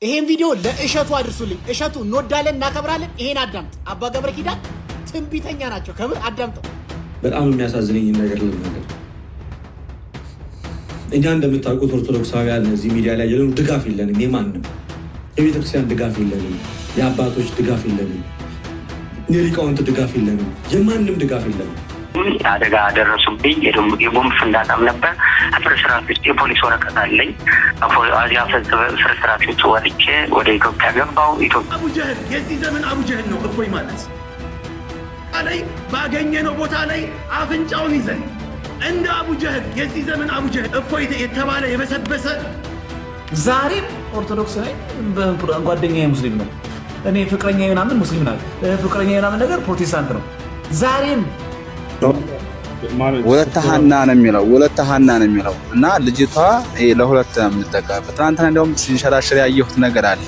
ይሄን ቪዲዮ ለእሸቱ አድርሱልኝ። እሸቱ እንወዳለን እናከብራለን። ይሄን አዳምጥ። አባ ገብረ ኪዳን ትንቢተኛ ናቸው። ከምር አዳምጠው። በጣም የሚያሳዝነኝ ነገር ልናገር። እኛ እንደምታውቁት ኦርቶዶክሳውያን እዚህ ሚዲያ ላይ ያለው ድጋፍ የለንም። የማንም የቤተክርስቲያን ድጋፍ የለንም። የአባቶች ድጋፍ የለንም። የሊቃውንት ድጋፍ የለንም። የማንም ድጋፍ የለንም። አደጋ ደረሱብኝ። የቦምብ ፍንዳታም ነበር። ፍርስራሽ ውስጥ የፖሊስ ወረቀት አለኝ። አዚያ ፍርስራሽ ውስጥ ወጥቼ ወደ ኢትዮጵያ ገባው። አቡጀህል የዚህ ዘመን አቡጀህል ነው። እፎይ ማለት ላይ ባገኘነው ቦታ ላይ አፍንጫውን ይዘን እንደ አቡጀህል የዚህ ዘመን አቡጀህል እፎይ የተባለ የበሰበሰ ዛሬም ኦርቶዶክስ ላይ ጓደኛዬ ሙስሊም ነው። እኔ ፍቅረኛዬ ምናምን ሙስሊም ናት። ፍቅረኛዬ ምናምን ነገር ፕሮቴስታንት ነው። ዛሬም ወለተ ሐና ነው የሚለው እና ልጅቷ ለሁለት ነው የምትጠቀምበት። ትናንትና እንደውም ሲንሸራሸር ያየሁት ነገር አለ።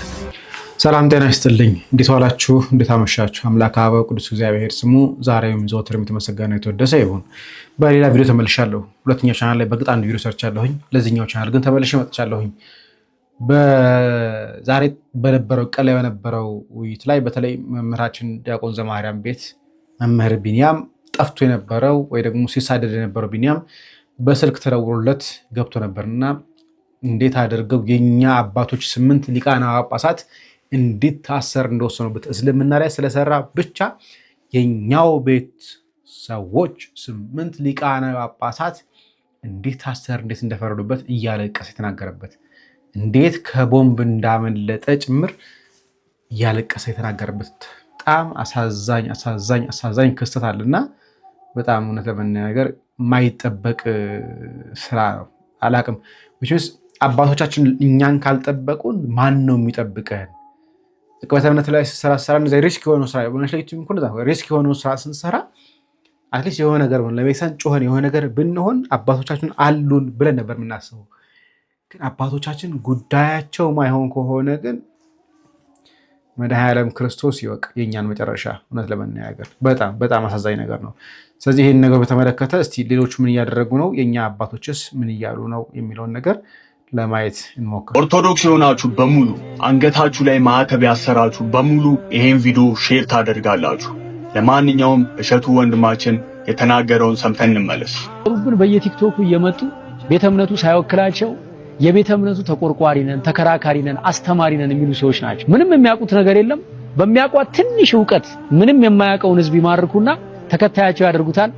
ሰላም ጤና ይስጥልኝ። እንዴት ዋላችሁ? እንዴት አመሻችሁ? አምላከ አበው ቅዱስ እግዚአብሔር ስሙ ዛሬም ዘወትርም የተመሰገነ የተወደሰ ይሁን። በሌላ ቪዲዮ ተመልሻለሁ። ሁለተኛው ቻናል ላይ በግጥ አንድ ቪዲዮ ሰርቻለሁኝ። ለዚህኛው ቻናል ግን ተመልሼ መጥቻለሁኝ። በዛሬ በነበረው ቀን ላይ በነበረው ውይይት ላይ በተለይ መምህራችን ዲያቆን ዘማርያም ቤት መምህር ቢንያም ጠፍቶ የነበረው ወይ ደግሞ ሲሳደድ የነበረው ቢንያም በስልክ ተደውሎለት ገብቶ ነበርና እንዴት አድርገው የኛ አባቶች 8 ሊቃነ ጳጳሳት እንዴት ታሰር እንደወሰኑበት እስልምና ላይ ስለሰራ ብቻ የኛው ቤት ሰዎች 8 ሊቃነ ጳጳሳት እንዴት ታሰር እንዴት እንደፈረዱበት እያለቀሰ የተናገረበት እንዴት ከቦምብ እንዳመለጠ ጭምር እያለቀሰ የተናገረበት በጣም አሳዛኝ ክስተት አለና በጣም እውነት ለመናገር የማይጠበቅ ስራ ነው። አላቅም ወይስ አባቶቻችን እኛን ካልጠበቁን ማን ነው የሚጠብቀን? በእምነት ላይ ስራ እንደዚህ ሪስክ የሆነው ስራ ሪስክ የሆነው ስራ ስንሰራ አትሊስት የሆነ ነገር ለቤተሰብ ጮኸን የሆነ ነገር ብንሆን አባቶቻችን አሉን ብለን ነበር የምናስበው። ግን አባቶቻችን ጉዳያቸው ማይሆን ከሆነ ግን መድኃኔዓለም ክርስቶስ ይወቅ የኛን መጨረሻ። እውነት ለመናገር በጣም አሳዛኝ ነገር ነው። ስለዚህ ይህን ነገር በተመለከተ እስቲ ሌሎቹ ምን እያደረጉ ነው፣ የኛ አባቶችስ ምን እያሉ ነው የሚለውን ነገር ለማየት እንሞክር። ኦርቶዶክስ የሆናችሁ በሙሉ አንገታችሁ ላይ ማዕተብ ያሰራችሁ በሙሉ ይሄን ቪዲዮ ሼር ታደርጋላችሁ። ለማንኛውም እሸቱ ወንድማችን የተናገረውን ሰምተን እንመለስ። ግን በየቲክቶኩ እየመጡ ቤተ እምነቱ ሳይወክላቸው የቤተ እምነቱ ተቆርቋሪ ነን፣ ተከራካሪ ነን፣ አስተማሪ ነን የሚሉ ሰዎች ናቸው። ምንም የሚያውቁት ነገር የለም። በሚያውቋት ትንሽ ዕውቀት ምንም የማያውቀውን ህዝብ ይማርኩና ተከታያቸው ያደርጉታል።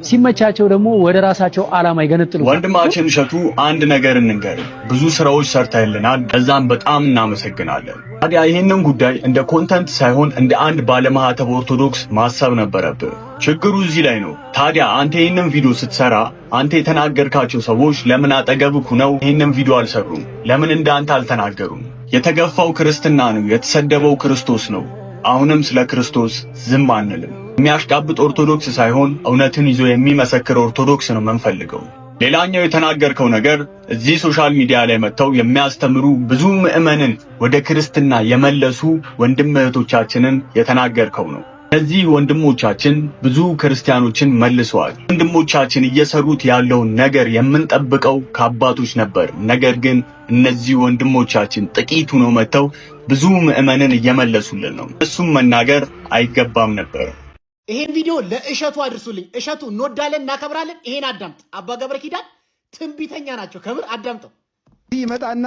ሲመቻቸው ደግሞ ወደ ራሳቸው ዓላማ ይገነጥሉታል። ወንድማችን እሸቱ አንድ ነገር እንንገር፣ ብዙ ስራዎች ሰርተህልናል፣ በዛም በጣም እናመሰግናለን። ታዲያ ይህንን ጉዳይ እንደ ኮንተንት ሳይሆን እንደ አንድ ባለማህተብ ኦርቶዶክስ ማሰብ ነበረብህ። ችግሩ እዚህ ላይ ነው። ታዲያ አንተ ይህንን ቪዲዮ ስትሰራ አንተ የተናገርካቸው ሰዎች ለምን አጠገብህ ሆነው ይህንን ቪዲዮ አልሰሩም? ለምን እንዳንተ አልተናገሩም? የተገፋው ክርስትና ነው፣ የተሰደበው ክርስቶስ ነው። አሁንም ስለ ክርስቶስ ዝም አንልም። የሚያሽቃብጥ ኦርቶዶክስ ሳይሆን እውነትን ይዞ የሚመሰክር ኦርቶዶክስ ነው የምንፈልገው። ሌላኛው የተናገርከው ነገር እዚህ ሶሻል ሚዲያ ላይ መጥተው የሚያስተምሩ ብዙ ምዕመንን ወደ ክርስትና የመለሱ ወንድም እህቶቻችንን የተናገርከው ነው። እነዚህ ወንድሞቻችን ብዙ ክርስቲያኖችን መልሰዋል። ወንድሞቻችን እየሰሩት ያለውን ነገር የምንጠብቀው ከአባቶች ነበር። ነገር ግን እነዚህ ወንድሞቻችን ጥቂት ሆነው መጥተው ብዙ ምዕመንን እየመለሱልን ነው። እሱም መናገር አይገባም ነበር። ይሄን ቪዲዮ ለእሸቱ አድርሱልኝ። እሸቱ እንወዳለን እናከብራለን። ይሄን አዳምጥ። አባ ገብረ ኪዳን ትንቢተኛ ናቸው። ከምር አዳምጠው። ይመጣና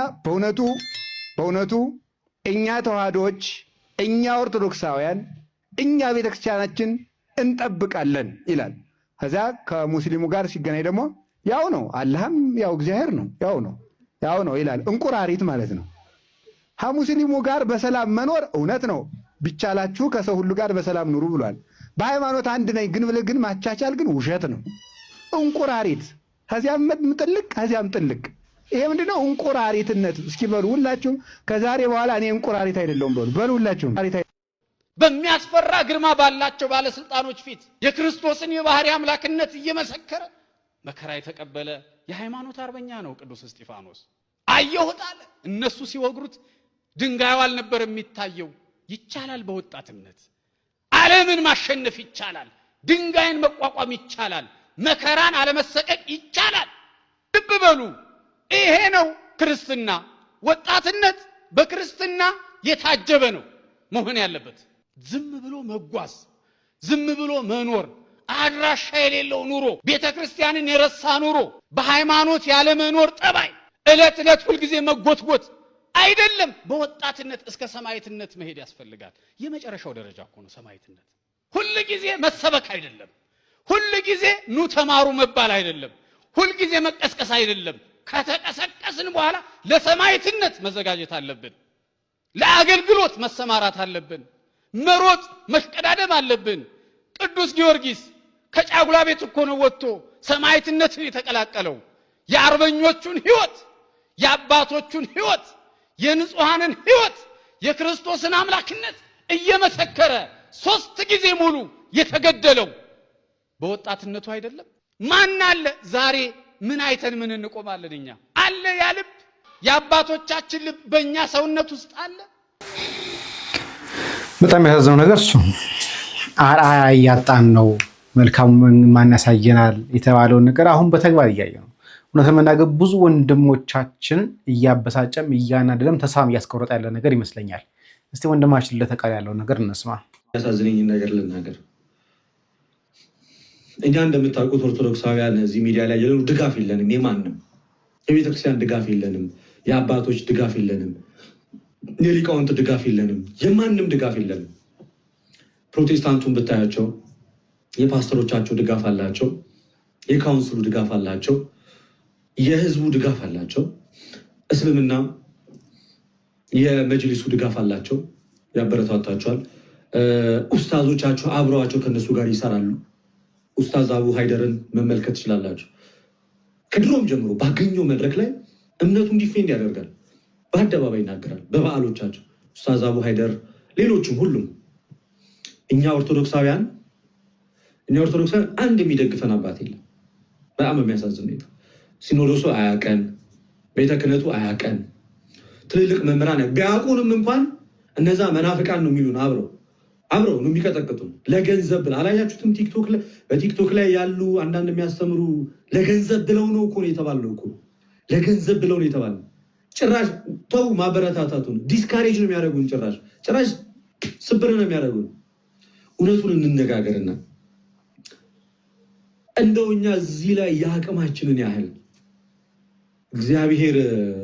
በእውነቱ እኛ ተዋህዶዎች፣ እኛ ኦርቶዶክሳውያን፣ እኛ ቤተክርስቲያናችን እንጠብቃለን ይላል። ከዚያ ከሙስሊሙ ጋር ሲገናኝ ደግሞ ያው ነው፣ አላህም ያው እግዚአብሔር ነው፣ ያው ነው ይላል። እንቁራሪት ማለት ነው። ከሙስሊሙ ጋር በሰላም መኖር እውነት ነው። ቢቻላችሁ ከሰው ሁሉ ጋር በሰላም ኑሩ ብሏል። በሃይማኖት አንድ ነኝ ግን ብለህ ግን ማቻቻል ግን ውሸት ነው። እንቁራሪት ከዚያም ጥልቅ ከዚያም ጥልቅ። ይሄ ምንድነው? እንቁራሪትነት። እስኪ በሉ ሁላችሁም ከዛሬ በኋላ እኔ እንቁራሪት አይደለሁም በሉ ሁላችሁም። በሚያስፈራ ግርማ ባላቸው ባለስልጣኖች ፊት የክርስቶስን የባህሪ አምላክነት እየመሰከረ መከራ የተቀበለ የሃይማኖት አርበኛ ነው ቅዱስ እስጢፋኖስ። አየሁት አለ። እነሱ ሲወግሩት ድንጋዩ አልነበር የሚታየው። ይቻላል በወጣትነት ዓለምን ማሸነፍ ይቻላል። ድንጋይን መቋቋም ይቻላል። መከራን አለመሰቀቅ ይቻላል። ልብ በሉ፣ ይሄ ነው ክርስትና። ወጣትነት በክርስትና የታጀበ ነው መሆን ያለበት። ዝም ብሎ መጓዝ፣ ዝም ብሎ መኖር፣ አድራሻ የሌለው ኑሮ፣ ቤተክርስቲያንን የረሳ ኑሮ፣ በሃይማኖት ያለ መኖር ጠባይ፣ ዕለት ሁልጊዜ መጎትጎት አይደለም። በወጣትነት እስከ ሰማዕትነት መሄድ ያስፈልጋል። የመጨረሻው ደረጃ እኮ ነው ሰማዕትነት። ሁልጊዜ መሰበክ አይደለም፣ ሁልጊዜ ኑ ተማሩ መባል አይደለም፣ ሁልጊዜ መቀስቀስ አይደለም። ከተቀሰቀስን በኋላ ለሰማዕትነት መዘጋጀት አለብን። ለአገልግሎት መሰማራት አለብን። መሮጥ መሽቀዳደም አለብን። ቅዱስ ጊዮርጊስ ከጫጉላ ቤት እኮ ነው ወጥቶ ሰማዕትነትን የተቀላቀለው። የአርበኞቹን ሕይወት፣ የአባቶቹን ሕይወት፣ የንጹሃንን ሕይወት፣ የክርስቶስን አምላክነት እየመሰከረ 3 ጊዜ ሙሉ የተገደለው በወጣትነቱ አይደለም? ማን አለ ዛሬ? ምን አይተን ምን እንቆማለን? እኛ አለ ያ ልብ፣ የአባቶቻችን ልብ በእኛ ሰውነት ውስጥ አለ። በጣም ያሳዝነው ነገር እሱ አርአያ እያጣን ነው። መልካሙ ማን ያሳየናል የተባለውን ነገር አሁን በተግባር እያየ ነው። እውነት ለመናገር ብዙ ወንድሞቻችን እያበሳጨም እያናደደም ተስፋም እያስቆረጠ ያለ ነገር ይመስለኛል። እስቲ ወንድማችን ለተቃል ያለውን ነገር እንስማ። ያሳዝነኝ ነገር ልናገር። እኛ እንደምታውቁት ኦርቶዶክሳውያን እዚህ ሚዲያ ላይ ያለው ድጋፍ የለንም። የማንም የቤተክርስቲያን ድጋፍ የለንም። የአባቶች ድጋፍ የለንም። የሊቃውንት ድጋፍ የለንም። የማንም ድጋፍ የለንም። ፕሮቴስታንቱን ብታያቸው የፓስተሮቻቸው ድጋፍ አላቸው። የካውንስሉ ድጋፍ አላቸው። የህዝቡ ድጋፍ አላቸው። እስልምና የመጅሊሱ ድጋፍ አላቸው፣ ያበረታታቸዋል። ኡስታዞቻቸው አብረዋቸው ከነሱ ጋር ይሰራሉ። ኡስታዝ አቡ ሃይደርን መመልከት ትችላላችሁ። ከድሮም ጀምሮ ባገኘው መድረክ ላይ እምነቱን ዲፌንድ ያደርጋል፣ በአደባባይ ይናገራል። በበዓሎቻቸው ኡስታዝ አቡ ሃይደር፣ ሌሎችም ሁሉም። እኛ ኦርቶዶክሳውያን አንድ የሚደግፈን አባት የለም። በጣም የሚያሳዝን ሁኔታ ሲኖዶሱ አያቀን፣ ቤተ ክህነቱ አያቀን፣ ትልልቅ መምህራን ቢያውቁንም እንኳን እነዛ መናፍቃን ነው የሚሉን። አብረው ነው የሚቀጠቅጡን ለገንዘብ ብለው። አላያችሁትም? በቲክቶክ ላይ ያሉ አንዳንድ የሚያስተምሩ ለገንዘብ ብለው ነው እኮ ነው የተባለው እኮ ለገንዘብ ብለው ነው የተባለው። ጭራሽ ተው ማበረታታቱን፣ ዲስካሬጅ ነው የሚያደርጉን። ጭራሽ ስብር ነው የሚያደርጉን። እውነቱን እንነጋገርና እንደው እኛ እዚህ ላይ የአቅማችንን ያህል እግዚአብሔር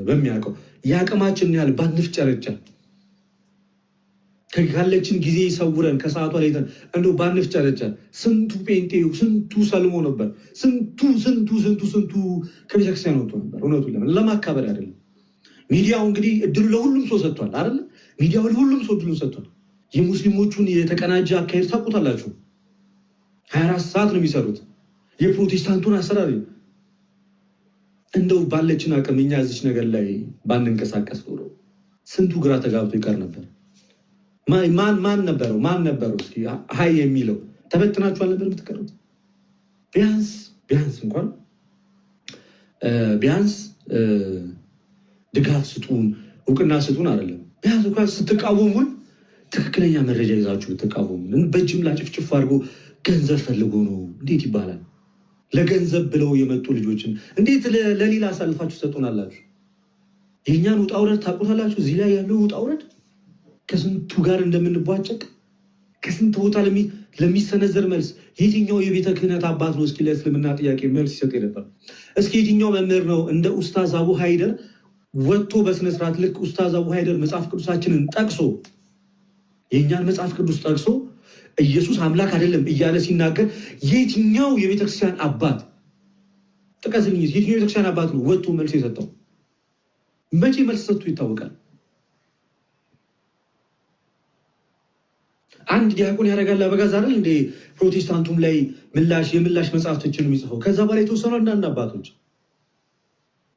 በሚያውቀው የአቅማችንን ያህል ባንፍጨረጨር፣ ካለችን ጊዜ ይሰውረን፣ ከሰዓቷ ላይ እንደው ባንፍጨረጨር። ስንቱ ጴንጤው ስንቱ ሰልሞ ነበር፣ ስንቱ ከቤተክርስቲያን ወጥቶ ነበር። እውነቱን ለማካበር አይደለም። ሚዲያው እንግዲህ እድሉ ለሁሉም ሰው ሰጥቷል አይደለ? ሚዲያው ለሁሉም ሰው እድሉን ሰጥቷል። የሙስሊሞቹን የተቀናጀ አካሄድ ታውቁታላችሁ። 24 ሰዓት ነው የሚሰሩት። የፕሮቴስታንቱን አሰራር እንደው ባለችን አቅም እኛ እዚች ነገር ላይ ባንንቀሳቀስ ኖሮ ስንቱ ግራ ተጋብቶ ይቀር ነበር። ማን ነበረው እስኪ ሀይ የሚለው? ተበትናችኋል ነበር የምትቀሩት። ቢያንስ እንኳን ድጋፍ ስጡን፣ እውቅና ስጡን አይደለም። ቢያንስ እንኳን ስትቃወሙን ትክክለኛ መረጃ ይዛችሁ ብትቃወሙን። በጅምላ ጭፍጭፍ አድርጎ ገንዘብ ፈልጎ ነው እንዴት ይባላል? ለገንዘብ ብለው የመጡ ልጆችን እንዴት ለሌላ አሳልፋችሁ ሰጡናላችሁ? የእኛን ውጣ ውረድ ታውቁታላችሁ። እዚህ ላይ ያለው ውጣ ውረድ ከስንቱ ጋር እንደምንቧጨቅ፣ ከስንት ቦታ ለሚሰነዘር መልስ የትኛው የቤተ ክህነት አባት ነው እስኪ ለእስልምና ጥያቄ መልስ ይሰጥ ነበር? እስኪ የትኛው መምህር ነው እንደ ኡስታዝ አቡ ሃይደር ወጥቶ በስነስርዓት ልክ ኡስታዝ አቡ ሃይደር መጽሐፍ ቅዱሳችንን ጠቅሶ የእኛን መጽሐፍ ቅዱስ ጠቅሶ ኢየሱስ አምላክ አይደለም እያለ ሲናገር የትኛው የቤተክርስቲያን አባት ጥቀስልኝ? የትኛው የቤተክርስቲያን አባት ነው ወጥቶ መልስ የሰጠው? መቼ መልስ ሰጥቶ ይታወቃል? አንድ ዲያቆን ያደርጋል አበጋዝ አይደል እንደ ፕሮቴስታንቱም ላይ የምላሽ መጽሐፍቶችን የሚጽፈው። ከዛ በላይ የተወሰኑ አንዳንድ አባቶች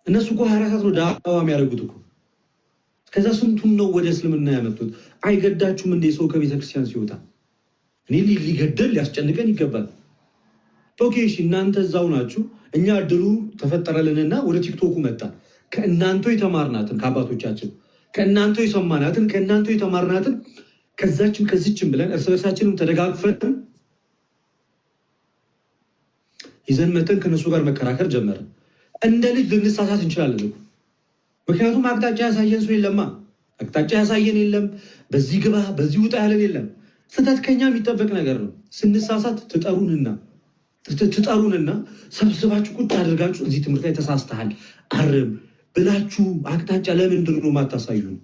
እነሱ እኮ 24 ሰዓት ነው ዳዋ የሚያደርጉት እኮ። ከዛ ስንቱን ነው ወደ እስልምና ያመጡት? አይገዳችሁም እንደ ሰው ከቤተክርስቲያን ሲወጣ? እኔ ሊገደል ሊያስጨንቀን ይገባል። ኦኬ እሺ፣ እናንተ እዛው ናችሁ። እኛ እድሉ ተፈጠረልንና ወደ ቲክቶኩ መጣ። ከእናንተ የተማርናትን ከአባቶቻችን ከእናንተ የሰማናትን ከእናንተ የተማርናትን ከዛችም ከዚችም ብለን እርስ በርሳችንም ተደጋግፈን ይዘን መጠን ከነሱ ጋር መከራከር ጀመረ። እንደ ልጅ ልንሳሳት እንችላለን። ምክንያቱም አቅጣጫ ያሳየን ሰው የለማ። አቅጣጫ ያሳየን የለም። በዚህ ግባ በዚህ ውጣ ያለን የለም። ስህተት ከኛ የሚጠበቅ ነገር ነው። ስንሳሳት ትጠሩንና ሰብስባችሁ ቁጭ አድርጋችሁ እዚህ ትምህርት ላይ ተሳስተሃል አርም ብላችሁ አቅጣጫ ለምንድን ነው የማታሳዩን?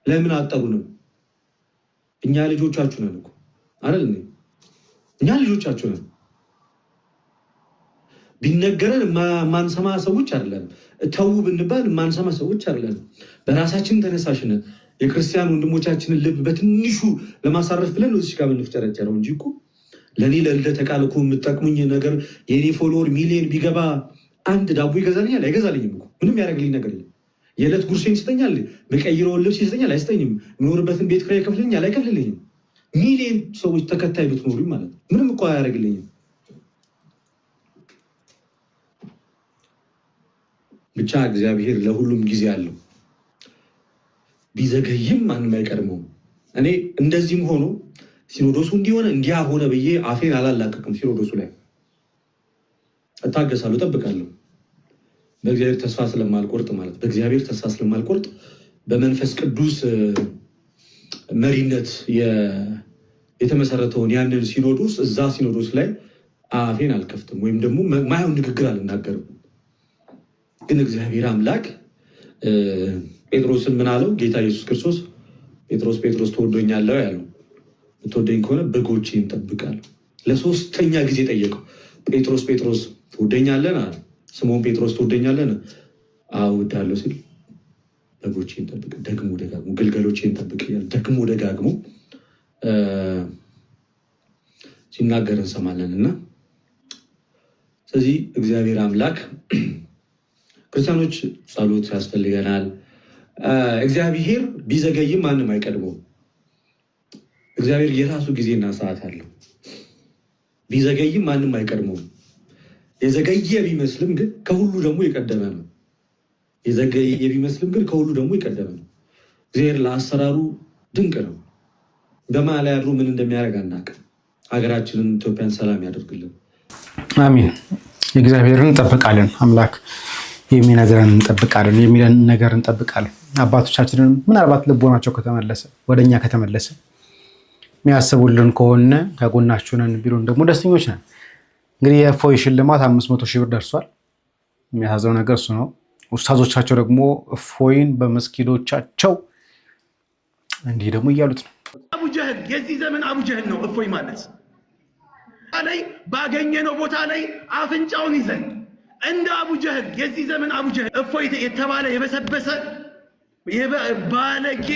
ለምን አጠሩንም? እኛ ልጆቻችሁ ነን እኮ አይደል? እኛ ልጆቻችሁ ነን። ቢነገረን ማንሰማ ሰዎች አይደለም። ተው ብንባል ማንሰማ ሰዎች አይደለም። በራሳችን ተነሳሽነት የክርስቲያን ወንድሞቻችንን ልብ በትንሹ ለማሳረፍ ብለን እዚህ ጋር ምንፍጨረጨረው እንጂ እኮ ለኔ ለልደተ ቃል እኮ የምጠቅሙኝ ነገር የኔ ፎሎወር ሚሊዮን ቢገባ አንድ ዳቦ ይገዛልኛል? አይገዛልኝም እኮ ምንም ያደርግልኝ ነገር የለም። የዕለት ጉርሴን ይሰጠኛል? መቀይረውን ልብስ ይሰጠኛል? አይሰጠኝም። የምኖርበትን ቤት ኪራይ ይከፍልኛል? አይከፍልልኝም። ሚሊዮን ሰዎች ተከታይ ብትኖሩኝ ማለት ነው ምንም እኮ አያደርግልኝም። ብቻ እግዚአብሔር ለሁሉም ጊዜ አለው። ቢዘገይም ማንም አይቀድመውም። እኔ እንደዚህም ሆኖ ሲኖዶሱ እንዲሆነ እንዲያ ሆነ ብዬ አፌን አላላቀቅም። ሲኖዶሱ ላይ እታገሳለሁ፣ እጠብቃለሁ። በእግዚአብሔር ተስፋ ስለማልቆርጥ ማለት በእግዚአብሔር ተስፋ ስለማልቆርጥ በመንፈስ ቅዱስ መሪነት የተመሰረተውን ያንን ሲኖዶስ እዛ ሲኖዶስ ላይ አፌን አልከፍትም፣ ወይም ደግሞ ማይሆን ንግግር አልናገርም። ግን እግዚአብሔር አምላክ ጴጥሮስን ምን አለው? ጌታ ኢየሱስ ክርስቶስ ጴጥሮስ ትወደኛለህ ያለው፣ ትወደኝ ከሆነ በጎቼን ጠብቃለሁ። ለሶስተኛ ጊዜ ጠየቀው። ጴጥሮስ ትወደኛለህ አለ። ስምዖን ጴጥሮስ ትወደኛለህ? አዎ እወድሃለሁ ሲል በጎቼን ጠብቅ፣ ደግሞ ደጋግሞ ግልገሎቼን ጠብቅ እያለ ደግሞ ደጋግሞ ሲናገር እንሰማለን። እና ስለዚህ እግዚአብሔር አምላክ ክርስቲያኖች ጸሎት ያስፈልገናል። እግዚአብሔር ቢዘገይም ማንም አይቀድመውም። እግዚአብሔር የራሱ ጊዜና ሰዓት አለው። ቢዘገይም ማንም አይቀድመውም። የዘገየ ቢመስልም ግን ከሁሉ ደግሞ የቀደመ ነው። የዘገየ ቢመስልም ግን ከሁሉ ደግሞ የቀደመ ነው። እግዚአብሔር ለአሰራሩ ድንቅ ነው። በመሀል ላይ አድሮ ምን እንደሚያደርግ አናውቅም። ሀገራችንን ኢትዮጵያን ሰላም ያደርግልን። አሚን። እግዚአብሔርን እንጠብቃለን። አምላክ የሚነግረን እንጠብቃለን፣ የሚለን ነገር እንጠብቃለን። አባቶቻችንን ምናልባት ልቦናቸው ከተመለሰ ወደኛ ከተመለሰ የሚያስቡልን ከሆነ ከጎናችሁ ነን ቢሉን ደግሞ ደስተኞች ነን። እንግዲህ የእፎይ ሽልማት 500 ሺህ ብር ደርሷል። የሚያሳዝነው ነገር እሱ ነው። ኡስታዞቻቸው ደግሞ እፎይን በመስጊዶቻቸው እንዲህ ደግሞ እያሉት ነው። አቡጀህል የዚህ ዘመን አቡጀህል ነው እፎይ ማለት ላይ ባገኘነው ቦታ ላይ አፍንጫውን ይዘን እንደ አቡጀህል የዚህ ዘመን አቡጀህል እፎይ የተባለ የበሰበሰ ባለጌ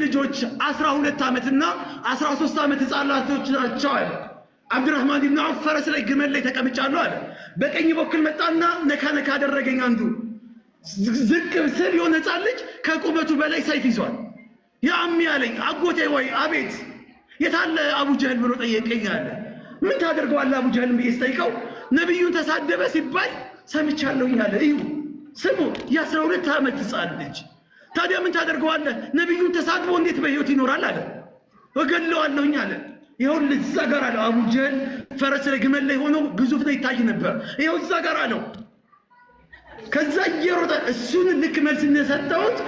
ልጆች 12 ዓመትና 13 ዓመት ህፃናቶች ናቸው አለ። አብዱራህማን ኢብኑ ዐውፍ ፈረስ ላይ ግመል ላይ ተቀምጫለሁ አለ። በቀኝ በኩል መጣና ነካ አደረገኝ። አንዱ ዝቅ ስል የሆነ ህፃን ልጅ ከቁመቱ በላይ ሰይፍ ይዟል። ያሚ አለኝ አጎቴ ወይ አቤት የታለ አቡጀህል ብሎ ጠየቀኝ አለ። ምን ታደርገዋለህ አቡጀህልን ብዬ ስጠይቀው ነብዩን ተሳደበ ሲባል ሰምቻለሁኝ አለ። እዩ ስሙ፣ የ12 ዓመት ህፃን ልጅ ታዲያ ምን ታደርገዋለህ? ነብዩን ተሳድቦ እንዴት በህይወት ይኖራል አለ። እገለዋለሁኝ አለ። ይሁን እዛ ጋር አለው አቡጀህል ፈረስ ላይ ግመል ላይ ሆኖ ግዙፍ ነው ይታይ ነበር። ይኸው እዛ ጋር አለው። ከዛ እየሮጠ እሱን ልክ መልስ እንደሰጠሁት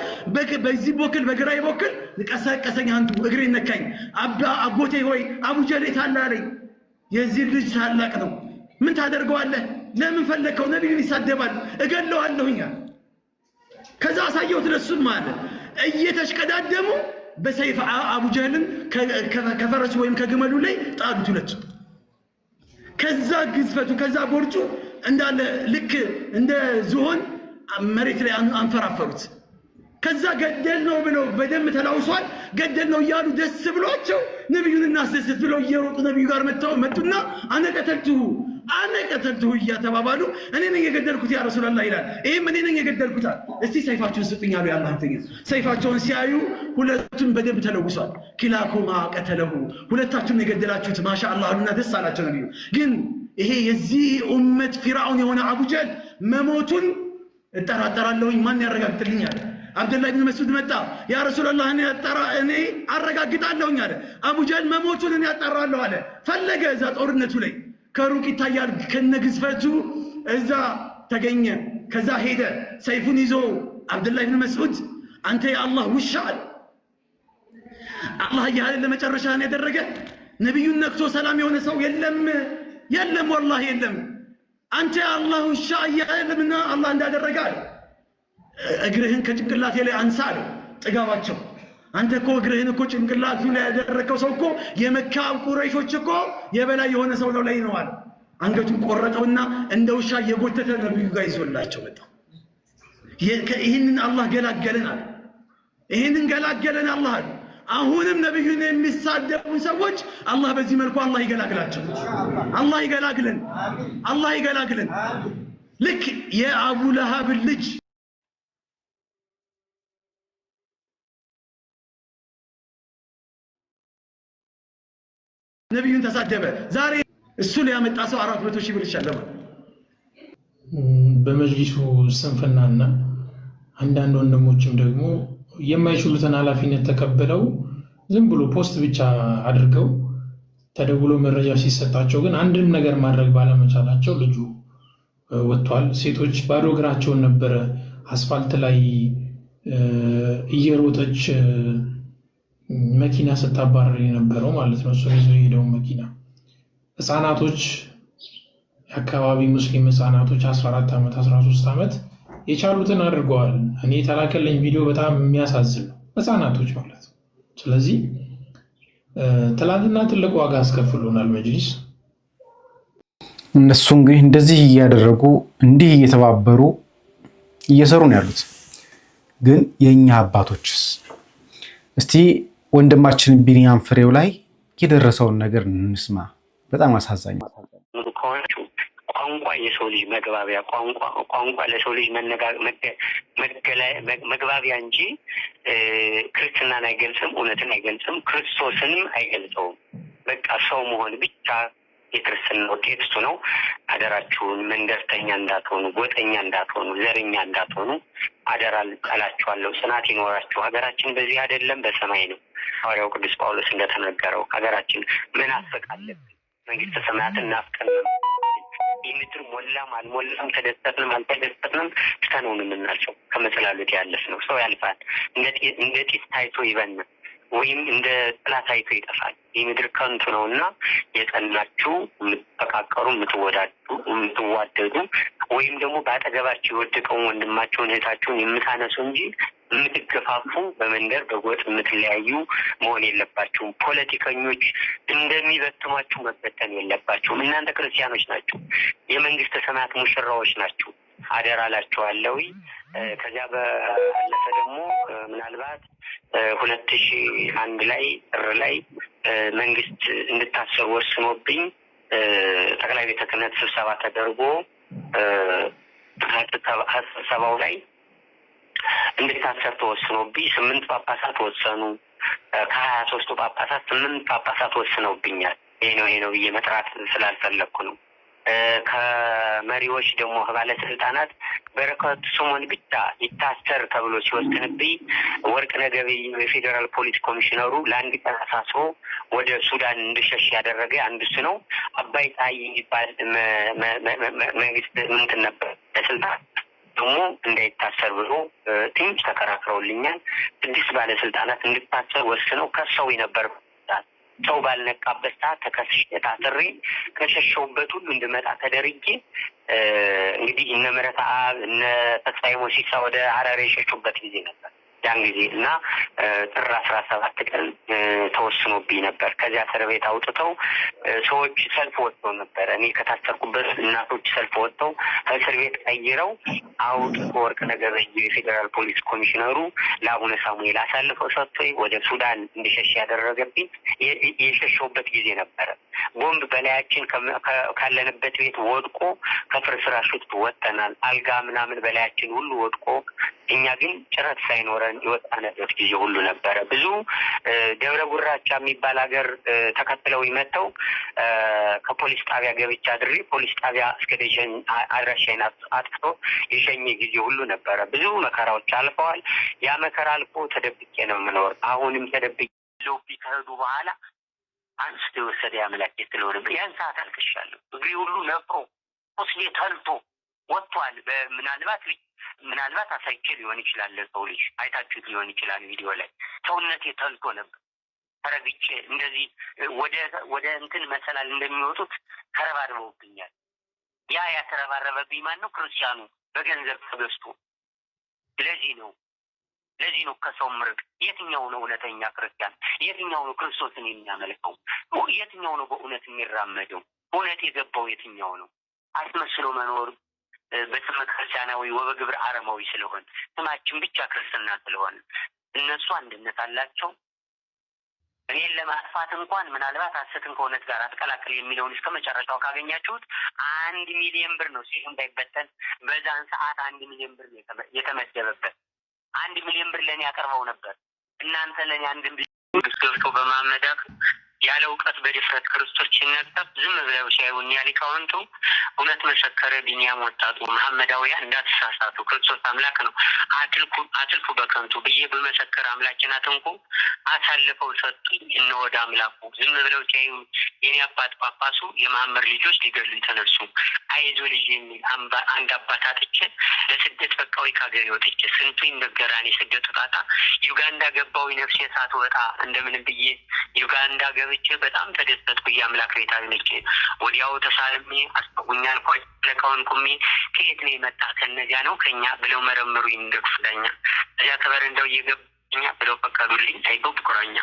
በዚህ በኩል በግራይ በኩል ቀሰቀሰኝ። አንዱ እግሬን ነካኝ። አጎቴ ሆይ አቡጀህል የታለ አለኝ። የዚህ ልጅ ታላቅ ነው። ምን ታደርገዋለህ? ለምን ፈለከው? ነብዩን ይሳደባል። እገለዋለሁኝ አለ። ከዛ አሳየሁት ለሱም ማለት እየተሽቀዳደሙ በሰይፍ አቡጀህልን ከፈረሱ ወይም ከግመሉ ላይ ጣሉት ሁለቱ። ከዛ ግዝፈቱ ከዛ ቦርጩ እንዳለ ልክ እንደ ዝሆን መሬት ላይ አንፈራፈሩት። ከዛ ገደል ነው ብለው በደም ተላውሷል። ገደል ነው እያሉ ደስ ብሏቸው ነብዩን እናስደስት ብለው እየሮጡ ነብዩ ጋር መጡና አነቀተልቱ እያተባባሉ እኔ ነኝ የገደልኩት ያ ረሱላህ ይላል። ይሄም እኔ ነኝ የገደልኩት። እስቲ ሰይፋችሁን ስጡኝ አሉ የአላህ ተኛ። ሰይፋቸውን ሲያዩ ሁለቱም በደም ተለውሷል። ኪላኩማ ቀተለሁ፣ ሁለታችሁም የገደላችሁት ማሻአላህ አሉና ደስ አላቸው ነብዩ። ግን ይሄ የዚህ ኡመት ፊርዓውን የሆነ አቡጀህል መሞቱን እጠራጠራለሁኝ፣ ማን ያረጋግጥልኛል? አብደላህ ኢብኑ መስዑድ መጣ። ያ ረሱላህ እኔ አረጋግጣለሁኝ አለ። አቡጀህል መሞቱን እኔ አጣራለሁ አለ። ፈለገ እዛ ጦርነቱ ላይ ከሩቅ ይታያል ከነግዝፈቱ እዛ ተገኘ። ከዛ ሄደ ሰይፉን ይዞ አብደላህ ኢብኑ መስዑድ አንተ የአላህ ውሻ አለ። አላህ ያለ ለመጨረሻ ነው ያደረገ ነብዩን ነክቶ ሰላም የሆነ ሰው የለም ወላሂ የለም አንተ አላሁ ሻያ ለምና አላህ እንዳደረገ እግርህን ከጭንቅላቴ ላይ አንሳ ጥጋባቸው አንተ እኮ እግርህን እኮ ጭንቅላቱ ላይ ያደረከው ሰው እኮ የመካ ቁረይሾች እኮ የበላይ የሆነ ሰው ላይ ነው አለ አንገቱን ቆረጠውና እንደ ውሻ የጎተተ ነብዩ ጋር ይዞላቸው መጣ ይሄንን አላህ ገላገለናል ይሄንን ገላገለን አላህ አሁንም ነብዩን የሚሳደቡ ሰዎች አላህ በዚህ መልኩ አላህ ይገላግላቸው አላህ ይገላግለን ልክ የአቡ ለሃብ ልጅ ነብዩን ተሳደበ ዛሬ እሱ ሊያመጣ ሰው 400 ሺህ ብር ይሻለማል በመጅሊሱ ስንፍናና አንዳንድ ወንድሞችም ደግሞ የማይችሉትን ኃላፊነት ተቀበለው ዝም ብሎ ፖስት ብቻ አድርገው ተደውሎ መረጃ ሲሰጣቸው ግን አንድም ነገር ማድረግ ባለመቻላቸው ልጁ ወጥቷል ሴቶች ባዶ እግራቸውን ነበር አስፋልት ላይ እየሮጠች መኪና ስታባረር የነበረው ማለት ነው እሱ ይዞ ሄደው መኪና ህፃናቶች የአካባቢ ሙስሊም ህፃናቶች 14 ዓመት 13 ዓመት የቻሉትን አድርገዋል እኔ የተላከልኝ ቪዲዮ በጣም የሚያሳዝን ነው ህፃናቶች ማለት ነው ስለዚህ ትላንትና ትልቅ ዋጋ አስከፍሎናል መጅሊስ እነሱ እንግዲህ እንደዚህ እያደረጉ እንዲህ እየተባበሩ እየሰሩ ነው ያሉት ግን የኛ አባቶችስ እስቲ ወንድማችን ቢኒያም ፍሬው ላይ የደረሰውን ነገር እንስማ በጣም አሳዛኝ ቋንቋ የሰው ልጅ መግባቢያ ቋንቋ ለሰው ልጅ መግባቢያ እንጂ ክርስትናን አይገልጽም እውነትን አይገልጽም ክርስቶስንም አይገልጸውም በቃ ሰው መሆን ብቻ የክርስትና ውጤት እሱ ነው አደራችሁን መንደርተኛ እንዳትሆኑ ጎጠኛ እንዳትሆኑ ዘረኛ እንዳትሆኑ አደራ እላችኋለሁ ጽናት ይኖራችሁ ሀገራችን በዚህ አይደለም በሰማይ ነው ሐዋርያው ቅዱስ ጳውሎስ እንደተናገረው ሀገራችን ምን አፈቃለን መንግስተ ሰማያትን ናፍቀን ይምድር ሞላም አልሞላም ተደስተንም አልተደስተንም ተነውን የምናልፈው ከመሰላሉት ያለፍ ነው ሰው ያልፋል እንደ ጢስ ታይቶ ይበናል ወይም እንደ ጥላ ታይቶ ይጠፋል ይምድር ከንቱ ነውና የጸናችሁ የምትፈቃቀሩ የምትዋደዱ ወይም ደግሞ ባጠገባችሁ የወደቀውን ወንድማችሁን እህታችሁን የምታነሱ እንጂ የምትገፋፉ በመንደር በጎጥ የምትለያዩ መሆን የለባችሁም ፖለቲከኞች እንደሚበትሟችሁ መበተን የለባችሁም እናንተ ክርስቲያኖች ናችሁ የመንግስተ ሰማያት ሙሽራዎች ናችሁ አደራ እላችኋለሁ ከዚያ ባለፈ ደግሞ ምናልባት 2001 ላይ ጥር ላይ መንግስት እንድታሰር ወስኖብኝ ጠቅላይ ቤተ ክህነት ስብሰባ ተደርጎ ስብሰባው ላይ እንድታሰር ተወስኖብኝ 8 ጳጳሳት ወሰኑ ከ23 ጳጳሳት 8 ጳጳሳት ወስነውብኛል ይሄ ነው ብዬ መጥራት ስላልፈለኩ ነው ከመሪዎች ደግሞ ባለስልጣናት በረከት ስምኦን ብቻ ይታሰር ተብሎ ሲወስንብኝ ወርቅነህ ገበየሁ የፌዴራል ፖሊስ ኮሚሽነሩ ለአንድ ቀን አሳስሮ ወደ ሱዳን እንድሸሽ ያደረገ አንዱ እሱ ነው አባይ ፀሐይ የሚባል መንግስት ምንትን ነበር ለስልጣን ደግሞ እንዳይታሰር ብሎ ትንሽ ተከራክረውልኛል 6 ባለስልጣናት እንድታሰር ወስነው ከሰው ነበር ሰው ባልነቃበት ሰዓት ተከስሼ ታስሬ ከሸሸሁበት ሁሉ እንድመጣ ተደርጌ እንግዲህ እነ ምህረተአብ እነ ተስፋዬ ሞሲሳ ወደ ሐረር የሸሹበት ጊዜ ነበር ያን ጊዜ እና ጥር 17 ቀን ተወስኖብኝ ነበር ከዚያ እስር ቤት አውጥተው ሰዎች ሰልፍ ወጥተው ነበር እኔ ከታሰርኩበት እናቶች ሰልፍ ወጥተው እስር ቤት ቀይረው አውጥቶ ወርቅነህ ገበየሁ የፌዴራል ፖሊስ ኮሚሽነሩ ለአቡነ ሳሙኤል አሳልፈው ሰጥቶኝ ወደ ሱዳን እንድሸሽ ያደረገብኝ የሸሸሁበት ጊዜ ነበረ ቦምብ በላያችን ካለንበት ቤት ወድቆ ከፍርስራሹት ወጥተናል አልጋ ምናምን በላያችን ሁሉ ወድቆ እኛ ግን ጭረት ሳይኖረን የወጣንበት ጊዜ ሁሉ ነበረ ብዙ ደብረ ጉራቻ የሚባል ሀገር ተከትለው ይመጣው ከፖሊስ ጣቢያ ገብቻ አድሬ ፖሊስ ጣቢያ እስከደጀን አድራሻዬን አጥፍቶ የሸኘ ጊዜ ሁሉ ነበረ ብዙ መከራዎች አልፈዋል ያ መከራ አልፎ ተደብቄ ነው የምኖር አሁንም ተደብቄ ሎቢ ከሄዱ በኋላ አንስቶ የወሰደ አምላክ ስለሆነ ያን ሰዓት አልቅሻለሁ እግሬ ሁሉ ነፍሮ ቁስሌ ተልቶ ወጥቷል ምናልባት አሳይቼ ሊሆን ይችላል ለሰው ልጅ አይታችሁት ሊሆን ይችላል ቪዲዮ ላይ ሰውነቴ ተልቶ ነበር ተረግጬ እንደዚህ ወደ እንትን መሰላል እንደሚወጡት ተረባርበውብኛል። ያ ያተረባረበብኝ ማን ነው? ክርስቲያኑ በገንዘብ ተገዝቶ። ለዚህ ነው ከሰው ምርቅ። የትኛው ነው እውነተኛ ክርስቲያን? የትኛው ነው ክርስቶስን የሚያመልከው? የትኛው ነው በእውነት የሚራመደው? እውነት የገባው የትኛው ነው? አስመስሎ መኖር በስመ ክርስቲያናዊ ወበግብር አረማዊ ስለሆነ ስማችን ብቻ ክርስትና ስለሆነ እነሱ አንድነት አላቸው። እኔን ለማጥፋት እንኳን ምናልባት ሐሰትን ከእውነት ጋር አትቀላቅል የሚለውን እስከ መጨረሻው ካገኛችሁት 1 ሚሊዮን ብር ነው ሲሉ እንዳይበተን በዛን ሰዓት 1 ሚሊዮን ብር የተመደበበት 1 ሚሊዮን ብር ለእኔ ያቀርበው ነበር። እናንተ ለእኔ 1 ሚሊዮን ገብቶ በማመዳት ያለ እውቀት በድፍረት ክርስቶስ ሲነጠፍ ዝም ብለው ሲያዩን ሊቃውንቱ እውነት መሰከረ። ቢኒያም ወጣቱ መሐመዳውያን እንዳትሳሳቱ ክርስቶስ አምላክ ነው አትልኩ በከንቱ ብዬ በመሰከር አምላችን አትንኩ አሳልፈው ሰጡኝ። እነ ወደ አምላኩ ዝም ብለው ሲያዩ የኔ አባት ጳጳሱ የማመር ልጆች ሊገሉ ተነሱ። አይዞ ልጅ የሚል አንድ አባት አጥቼ ለስደት በቃዊ ከሀገር ወጥቼ ስንቱ ይነገራን የስደቱ ጣጣ። ዩጋንዳ ገባው ነፍሴ ሳትወጣ እንደምን ብዬ ዩጋንዳ ገብቼ በጣም ተደሰትኩ። የአምላክ ቤት አግኝቼ ወዲያው ተሳልሜ አስጠጉኛል። ለቃውን ቁሜ ከየት ነው የመጣ? ከነዚያ ነው ከኛ ብለው መረመሩኝ እንደክፍለኛ። እዚያ ከበረንዳው እየገባኛ ብለው ፈቀዱልኝ። አይገቡ ቁራኛ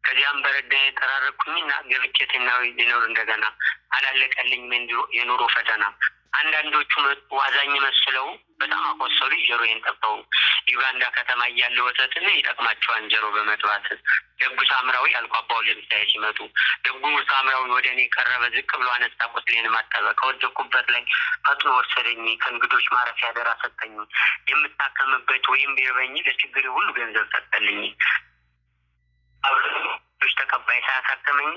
ከዚያም በረዳ የተራረኩኝና ገብቼ ትናዊ ሊኖር እንደገና አላለቀልኝ የኑሮ ፈተና። አንዳንዶቹ መጡ አዛኝ መስለው በጣም አቆሰሉ ጆሮዬን ጠብተው። ዩጋንዳ ከተማ እያለ ወተትን ይጠቅማቸዋል ጆሮ በመጥባት። ደጉ ሳምራዊ አልኳባው ለምሳሌ ሲመጡ ደጉ ሳምራዊ ወደ እኔ ቀረበ። ዝቅ ብሎ አነሳ ቁስሌን ማጠበ። ከወደኩበት ላይ ፈጥኖ ወሰደኝ። ከእንግዶች ማረፊያ አደራ ሰጠኝ። የምታከምበት ወይም ቢርበኝ ለችግር ሁሉ ገንዘብ ሰጠልኝ። አብሮች ተቀባይ ሳያሳተመኝ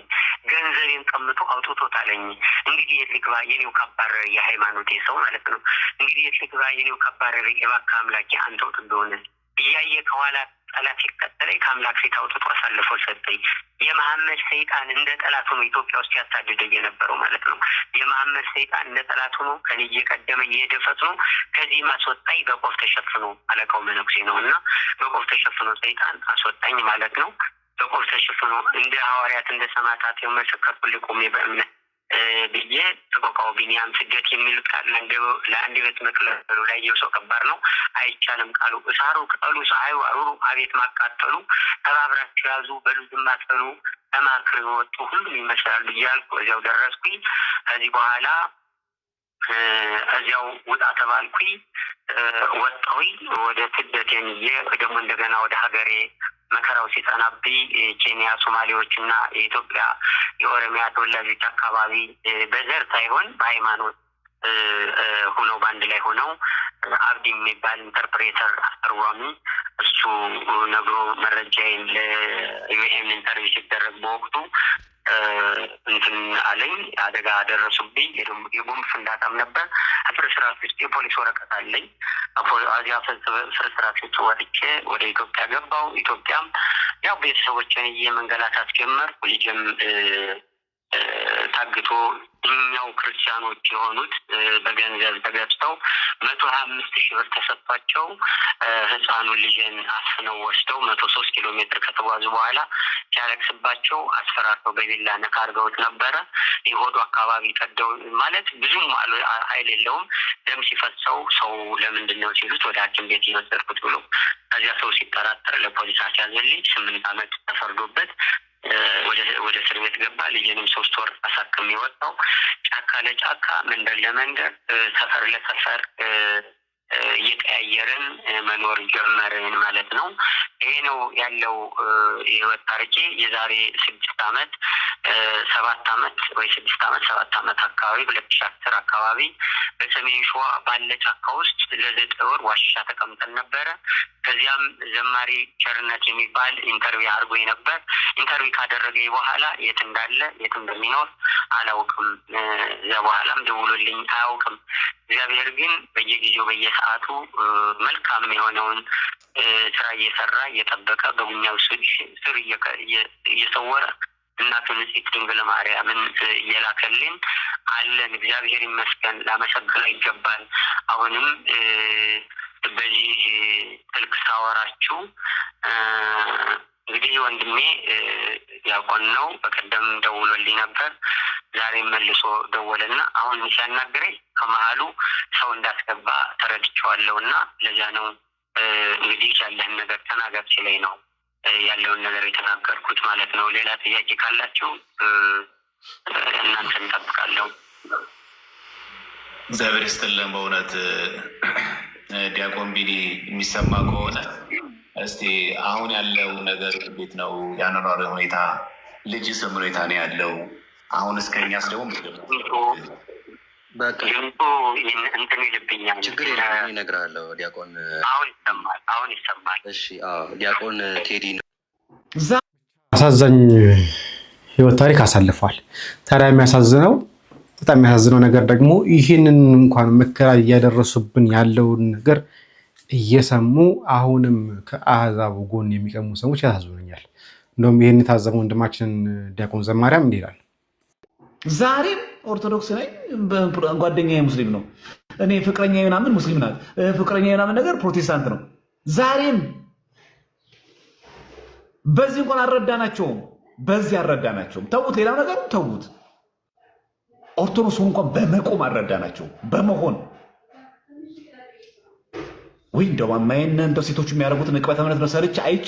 ገንዘቤን ቀምቶ አውጥቶታለኝ። እንግዲህ የት ልግባ የኔው ከባረረ የሃይማኖቴ ሰው ማለት ነው። እንግዲህ የት ልግባ የኔው ከባረረ የባካ አምላኬ አንተው እንደሆነ እያየ ከኋላ ጠላት ሲከተለኝ ከአምላክ ፊት አውጥቶ አሳልፎ ሰጠኝ። የመሐመድ ሰይጣን እንደ ጠላት ሆኖ ኢትዮጵያ ውስጥ ያሳድደኝ የነበረው ማለት ነው። የመሐመድ ሰይጣን እንደ ጠላት ሆኖ ከኔ እየቀደመ እየሄደፈት ነው። ከዚህ ማስወጣኝ በቆፍ ተሸፍኖ አለቃው መነኩሴ ነው እና በቆፍ ተሸፍኖ ሰይጣን አስወጣኝ ማለት ነው። በቆፍ ተሸፍኖ እንደ ሐዋርያት እንደ ሰማዕታት የመሰከርኩልህ ቆሜ በእምነት ብዬ ተቆቃው ቢኒያም ስደት የሚሉት ቃል ለአንድ ቤት መቅለሉ ላይ የሰው ከባድ ነው አይቻልም ቃሉ። እሳሩ ቅጠሉ ፀሐዩ አሩሩ አቤት ማቃጠሉ ተባብራችሁ ያዙ በሉ ዝም አትበሉ ተማክረው ወጡ ሁሉም ይመስላሉ እያልኩ እዚያው ደረስኩኝ። ከዚህ በኋላ እዚያው ውጣ ተባልኩኝ። ወጣሁኝ ወደ ስደት የሚዬ ደግሞ እንደገና ወደ ሀገሬ መከራው ሲጠናብኝ ኬንያ ሶማሌዎች እና የኢትዮጵያ የኦሮሚያ ተወላጆች አካባቢ በዘር ሳይሆን በሃይማኖት ሆነው በአንድ ላይ ሆነው አብዲ የሚባል ኢንተርፕሬተር አስተርጓሚ እሱ ነግሮ መረጃዬን ለዩኤን ኢንተርቪው ሲደረግ በወቅቱ እንትን አለኝ። አደጋ አደረሱብኝ። የቦምብ ፍንዳታም ነበር። ፍርስራሽ ውስጥ የፖሊስ ወረቀት አለኝ። አዚያ ፍርስራሽ ውስጥ ወጥቼ ወደ ኢትዮጵያ ገባው። ኢትዮጵያም ያው ቤተሰቦችን እየመንገላታት ጀመርኩ። ልጅም ታግቶ እኛው ክርስቲያኖች የሆኑት በገንዘብ ተገዝተው 125,000 ብር ተሰጥቷቸው ህፃኑን ልጅን አስፍነው ወስደው 103 ኪሎ ሜትር ከተጓዙ በኋላ ሲያለቅስባቸው አስፈራርተው በቢላ ነካ አድርገውት ነበረ። የሆዱ አካባቢ ቀደው ማለት ብዙም ኃይል የለውም። ደም ሲፈሰው ሰው ለምንድን ነው ሲሉት ወደ ሐኪም ቤት የወሰድኩት ብሎ ከዚያ ሰው ሲጠራጠር ለፖሊስ አስያዘልኝ። 8 ዓመት ተፈርዶበት ወደ እስር ቤት ገባ። ልጅንም 3 ወር አሳክም የወጣው ጫካ ለጫካ መንደር ለመንደር ሰፈር ለሰፈር እየቀያየርን መኖር ጀመርን ማለት ነው። ይሄ ነው ያለው የህይወት ታሪኬ። የዛሬ 6 ዓመት 7 ዓመት ወይ 6 ዓመት 7 ዓመት አካባቢ 2010 አካባቢ በሰሜን ሸዋ ባለ ጫካ ውስጥ ለ9 ወር ዋሻ ተቀምጠን ነበረ። ከዚያም ዘማሪ ቸርነት የሚባል ኢንተርቪው አድርጎ ነበር። ኢንተርቪው ካደረገ በኋላ የት እንዳለ የት እንደሚኖር አላውቅም። እዚያ በኋላም ደውሎልኝ አያውቅም። እግዚአብሔር ግን በየጊዜው በየሰዓቱ መልካም የሆነውን ስራ እየሰራ እየጠበቀ በቡኛው ስር እየሰወረ እናቱ ንጽሕት ድንግል ማርያምን እየላከልን አለን። እግዚአብሔር ይመስገን፣ ላመሰግነው ይገባል። አሁንም በዚህ ስልክ ሳወራችሁ እንግዲህ ወንድሜ ዲያቆን ነው። በቀደም ደውሎልኝ ነበር። ዛሬ መልሶ ደወለና አሁን ሲያናግረኝ ከመሀሉ ሰው እንዳስገባ ተረድቼዋለሁና ለዚያ ነው እንግዲህ ያለህን ነገር ተናገር ሲለኝ ነው ያለውን ነገር የተናገርኩት ማለት ነው። ሌላ ጥያቄ ካላችሁ እናንተን እንጠብቃለሁ። እግዚአብሔር ይስጥልን። በእውነት ዲያቆን ቢኒ የሚሰማ ከሆነ እስቲ አሁን ያለው ነገር እንዴት ነው? ያኗኗር ሁኔታ ልጅስ ሁኔታ ነው ያለው? አሁን እስከኛስ ደግሞ በቃ እንትን ይልብኛል። ችግር የለም እነግርሃለሁ። ዲያቆን አሁን ይሰማል። እሺ ዲያቆን ቴዲ ነው። አሳዛኝ ህይወት ታሪክ አሳልፏል። ታዲያ በጣም የሚያሳዝነው ነገር ደግሞ ይህንን እንኳን መከራ እያደረሱብን ያለውን ነገር እየሰሙ አሁንም ከአህዛቡ ጎን የሚቀሙ ሰዎች ያሳዝኑኛል። እንደውም ይህን የታዘበው ወንድማችን ዲያቆን ዘማርያም እንዲህ ይላል። ዛሬም ኦርቶዶክስ ላይ ጓደኛዬ ሙስሊም ነው፣ እኔ ፍቅረኛ ምናምን ሙስሊም ናት፣ ፍቅረኛ ምናምን ነገር ፕሮቴስታንት ነው። ዛሬም በዚህ እንኳን አልረዳናቸውም። ተዉት፣ ሌላው ነገር ተዉት። ኦርቶዶክስ እንኳን በመቆም አልረዳናቸውም። በመሆን ወይ እንደው ማማየን እንደው ሴቶች የሚያደርጉትን ንቅበተ እምነት መሰለች አይቼ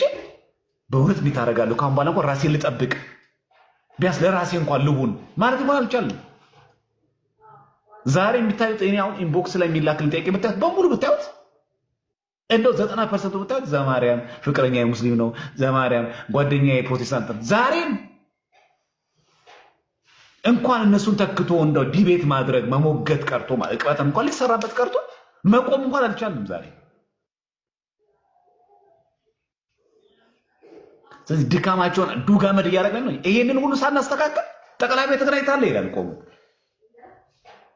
በእውነት እንዴት አደርጋለሁ? ካሁን በኋላ እንኳን ራሴን ልጠብቅ፣ ቢያንስ ለራሴ እንኳን ልሁን ማለት እንኳን አልቻልንም። ዛሬ የሚታዩት እኔ አሁን ኢንቦክስ ላይ የሚላክልን ጥያቄ ብታዩት በሙሉ ብታዩት እንደው 90% ብታዩት ዘማርያም ፍቅረኛ ሙስሊም ነው፣ ዘማርያም ጓደኛ ፕሮቴስታንት ነው። ዛሬም እንኳን እነሱን ተክቶ እንደው ዲቤት ማድረግ መሞገት ቀርቶ እቅበተ እንኳን ሊሰራበት ቀርቶ መቆም እንኳን አልቻልንም ዛሬ። ስለዚህ ድካማቸውን ዱጋመድ እያደረገን ነው። ይሄንን ሁሉ ሳናስተካከል ጠቅላይ ቤተ ክህነት ታለ ይላል። ቆሙ።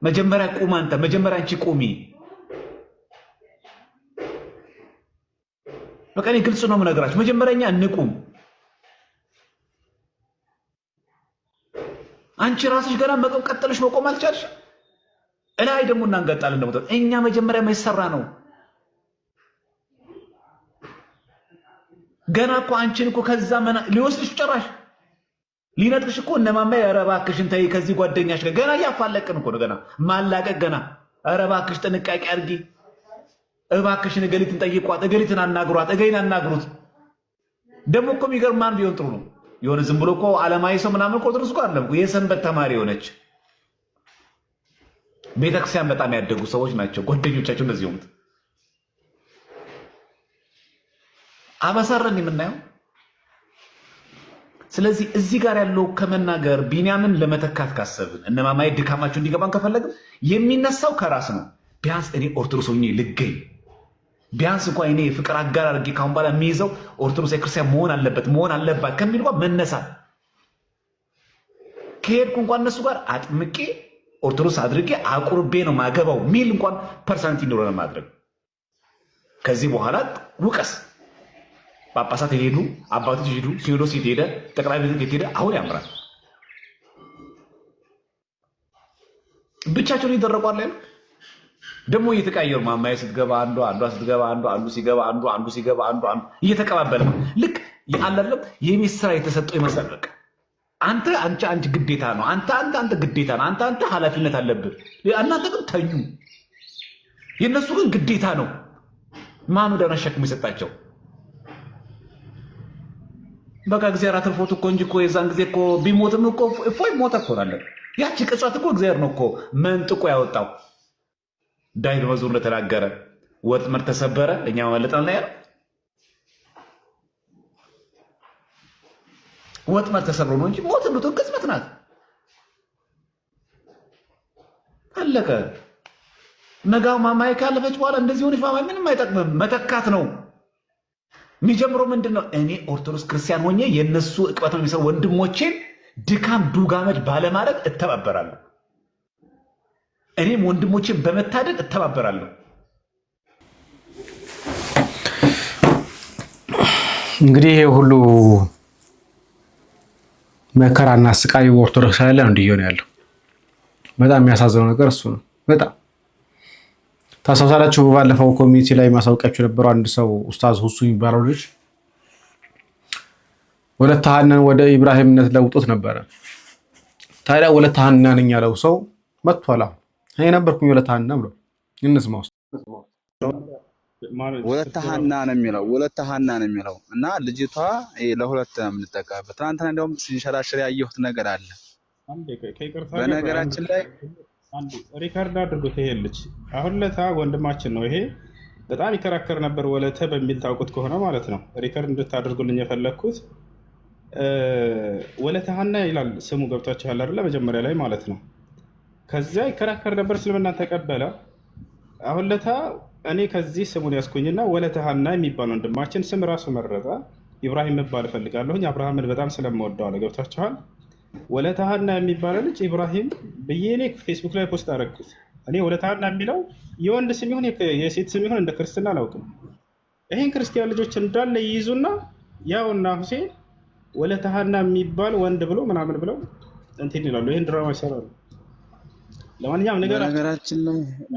መጀመሪያ ቁም አንተ፣ መጀመሪያ አንቺ ቁሚ። በቃ እኔ ግልጽ ነው የምነግራችሁ። መጀመሪያኛ እንቁም። አንቺ ራስሽ ገና መቆም ቀጥለሽ መቆም አልቻልሽ። እላይ ደግሞ እናንገጣለን ደግሞ እኛ መጀመሪያ መሰራ ነው። ገና እኮ አንቺን እኮ ከዛ ሊወስድሽ ጭራሽ ሊነጥቅሽ እኮ እነማማ ኧረ እባክሽን ተይ ከዚህ ጓደኛሽ ጋር ገና እያፋለቅን እኮ ነው። ገና ማላቀቅ ገና ኧረ እባክሽ ጥንቃቄ አድርጊ፣ እባክሽን እገሊትን ጠይቋት፣ እገሊትን አናግሯት፣ እገሊን አናግሩት። ደግሞ እኮ የሚገርም ማን ቢሆን ጥሩ ነው? የሆነ ዝም ብሎ እኮ ዓለማዊ ሰው ምናምን እኮ ድረስ እኮ አይደለም። የሰንበት ተማሪ የሆነች ቤተክርስቲያን በጣም ያደጉ ሰዎች ናቸው ጓደኞቻቸው እንደዚህ ሆኑት። አበሳረን የምናየው። ስለዚህ እዚህ ጋር ያለው ከመናገር ቢንያምን ለመተካት ካሰብን እነማማይ ድካማቸው እንዲገባን ከፈለግን የሚነሳው ከራስ ነው። ቢያንስ እኔ ኦርቶዶክስ ሆኜ ልገኝ፣ ቢያንስ እንኳን እኔ ፍቅር አጋር አድርጌ ካሁን በኋላ የሚይዘው ኦርቶዶክስ ክርስቲያን መሆን አለባት ከሚል እንኳን መነሳ ከሄድኩ እንኳን እነሱ ጋር አጥምቄ ኦርቶዶክስ አድርጌ አቁርቤ ነው ማገባው ሚል እንኳን ፐርሰናሊቲ እንደሆነ ማድረግ። ከዚህ በኋላ ውቀስ ጳጳሳት ሄዱ፣ አባቶች ሄዱ፣ ሲኖዶስ ሄደ፣ ጠቅላይ ቤተ ክህነት ሄደ። አሁን ያምራል። ብቻቸውን ይደረቋል። ደግሞ እየተቀያየሩ ማማዬ ስትገባ አንዷ ስትገባ አንዱ ሲገባ አንዱ ሲገባ አንዱ እየተቀባበለ ልክ አይደለም። የቤት ስራ የተሰጠው ይመስላል። በቃ አንቺ ግዴታ ነው፣ አንተ ግዴታ ነው፣ አንተ ኃላፊነት አለብህ። እናንተ ግን ተኙ። የእነሱ ግን ግዴታ ነው። ማኑ ደህና ሸክም የሰጣቸው በቃ እግዚአብሔር አትርፎት እኮ እንጂ እኮ የዛን ጊዜ እኮ ቢሞትም እኮ እፎይ ሞተ እኮ አለ። ያቺ ቅጽበት እኮ እግዚአብሔር ነው እኮ መንጥቆ ያወጣው። ዳዊት በመዝሙር እንደተናገረ ወጥመድ ተሰበረ እኛ መለጠን ያለው ወጥመድ ተሰብሮ ነው እንጂ ሞት እንደው ቅጽበት ናት። አለቀ። ነጋው ማማዬ ካለፈች በኋላ እንደዚህ ሆነች። ማማዬ ምንም አይጠቅምም። መተካት ነው የሚጀምረው። ምንድነው? እኔ ኦርቶዶክስ ክርስቲያን ሆኜ የነሱ እቅበት ነው የሚሰሩ ወንድሞቼን ድካም ዱጋመድ ባለማድረግ እተባበራለሁ። እኔም ወንድሞቼን በመታደግ እተባበራለሁ። እንግዲህ ይሄ ሁሉ መከራና ስቃይ ኦርቶዶክስ ላይ ነው እንዲሆን ያለው። በጣም የሚያሳዝነው ነገር እሱ ነው። በጣም ታሳሳላችሁ። ባለፈው ኮሚኒቲ ላይ ማሳወቂያችሁ የነበረው አንድ ሰው ኡስታዝ ሁሱ የሚባለው ልጅ ወለተ ሐናን ወደ ኢብራሂምነት ለውጦት ነበረ። ታዲያ ወለተ ሐና ነኝ ያለው ሰው መጥቷል። እኔ ነበርኩኝ ወለተ ሐና ብሎ እንስማው። ወለተ ሐና ነው የሚለው እና ልጅቷ ለሁለት ነው የምንጠቀምበት። ትናንትና እንደውም ሲንሸራሸር ያየሁት ነገር አለ። በነገራችን ላይ ሪካርድ አድርጎት ይሄ ልጅ አሁን ለታ ወንድማችን ነው። ይሄ በጣም ይከራከር ነበር ወለተ በሚል ታውቁት ከሆነ ማለት ነው። ሪካርድ እንድታደርጉልኝ የፈለግኩት ወለተ ሐና ይላል ስሙ ገብቷችኋል አይደለ? መጀመሪያ ላይ ማለት ነው። ከዚያ ይከራከር ነበር፣ እስልምና ተቀበለ። አሁን ለታ እኔ ከዚህ ስሙን ያስኩኝና ወለተ ሐና የሚባል ወንድማችን ስም ራሱ መረጠ። ኢብራሂም መባል እፈልጋለሁኝ አብርሃምን በጣም ስለምወደው አለ። ገብቷችኋል? ወለተ ሐና የሚባለው ልጅ ኢብራሂም ብዬ እኔ ፌስቡክ ላይ ፖስት አደረግኩት። እኔ ወለተ ሐና የሚለው የወንድ ስም ይሁን የሴት ስም ይሁን እንደ ክርስትና አላውቅም። ይሄን ክርስቲያን ልጆች እንዳለ ይይዙና ያውና ሁሴን ወለተ ሐና የሚባል ወንድ ብሎ ምናምን ብለው እንትን ይላሉ። ይሄን ድራማ ይሰራሉ። ለማንኛውም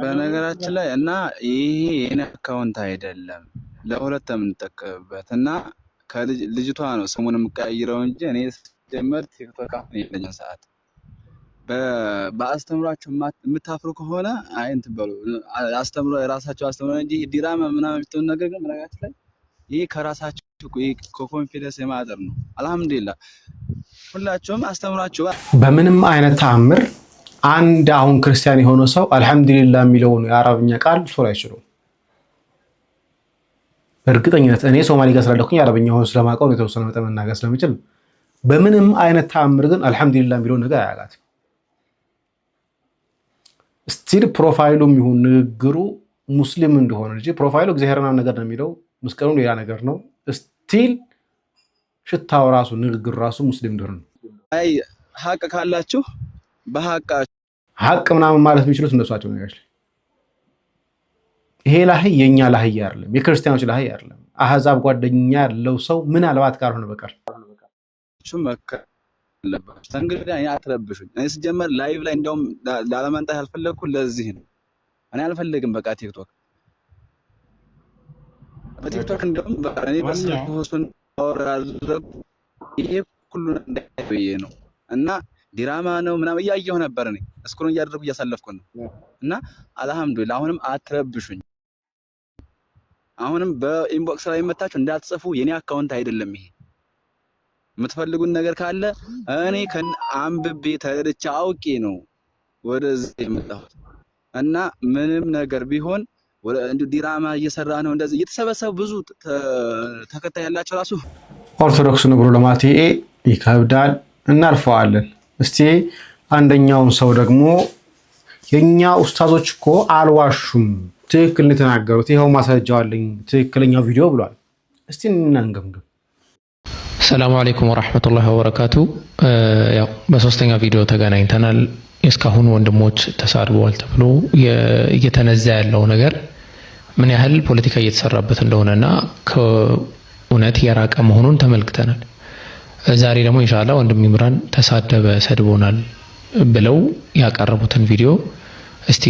በነገራችን ላይ እና ይሄ የኔ አካውንት አይደለም ለሁለት የምንጠቀምበት እና ከልጅቷ ነው ስሙን የምቀያይረው እንጂ እኔ ጀመር ቲክቶክ አሁን የለኝም ሰዓት በአስተምሯቸው የምታፍሩ ከሆነ አይንት በሉ አስተምሮ የራሳቸው አስተምሮ እንጂ ዲራማ ምናምን የምትሆን ነገር ግን በነገራችን ላይ ይሄ ከራሳቸው ኮንፊደንስ የማጠር ነው። አልሐምዱሊላህ ሁላችሁም አስተምሯቸው በምንም አይነት ተአምር አንድ አሁን ክርስቲያን የሆነ ሰው አልሐምዱሊላህ የሚለውን የአረብኛ ቃል ሶላ አይችሉም። በእርግጠኝነት እኔ ሶማሌ ጋር ስላለኩኝ አረብኛውን ስለማውቀው የተወሰነ መጠን መናገር ስለምችል በምንም አይነት ተአምር ግን አልሐምዱሊላህ የሚለውን ነገር አያውቃትም። ስቲል ፕሮፋይሉም ይሁን ንግግሩ ሙስሊም እንደሆነ እንጂ ፕሮፋይሉ እግዚአብሔርና ነገር ነው የሚለው መስቀሉ ሌላ ነገር ነው። ስቲል ሽታው ራሱ ንግግሩ ራሱ ሙስሊም እንደሆነ ነው። አይ ሀቅ ካላችሁ ሀቅ ምናምን ማለት የሚችሉት እነሷቸው ነገሮች። ይሄ ላህይ የኛ ላህይ አይደለም፣ የክርስቲያኖች ላህይ አይደለም። አህዛብ ጓደኛ ያለው ሰው ምናልባት ካልሆነ በቀር እንግዲህ እኔ አትረብሹኝ። እኔ ስጀመር ላይቭ ላይ እንደውም ላለመንጣት ያልፈለግኩት ለዚህ ነው። እኔ አልፈልግም በቃ ቲክቶክ በቲክቶክ እንደውም እኔ በስልክ ሆስቱን አወራለሁ። ይሄ ሁሉ እንዳይበየ ነው እና ዲራማ ነው ምናምን እያየሁ ነበር። እኔ እስኩሩን እያደረኩ እያሳለፍኩ ነው እና አልሐምዱሊላህ አሁንም አትረብሹኝ። አሁንም በኢንቦክስ ላይ መታችሁ እንዳትጽፉ። የኔ አካውንት አይደለም ይሄ። የምትፈልጉን ነገር ካለ እኔ አንብቤ ተረድቼ አውቄ ነው ወደዚህ የመጣሁት እና ምንም ነገር ቢሆን እንዲሁ ዲራማ እየሰራ ነው እንደዚህ እየተሰበሰቡ ብዙ ተከታይ ያላቸው ራሱ ኦርቶዶክስ ነው ብሎ ለማለት ይከብዳል። እናልፈዋለን። እስቲ አንደኛውን ሰው ደግሞ የኛ ኡስታዞች እኮ አልዋሹም፣ ትክክል ነው የተናገሩት፣ ይሄው ማስረጃው አለኝ፣ ትክክለኛው ቪዲዮ ብሏል። እስቲ እናንገምግም። ሰላም አለይኩም ወራህመቱላሂ ወበረካቱ። ያው በሶስተኛ ቪዲዮ ተገናኝተናል። እስካሁን ወንድሞች ተሳድበዋል ተብሎ እየተነዛ ያለው ነገር ምን ያህል ፖለቲካ እየተሰራበት እንደሆነና ከእውነት የራቀ መሆኑን ተመልክተናል። ዛሬ ደግሞ ኢንሻአላህ ወንድም ኢምራን ተሳደበ ሰድቦናል ብለው ያቀረቡትን ቪዲዮ እስቲ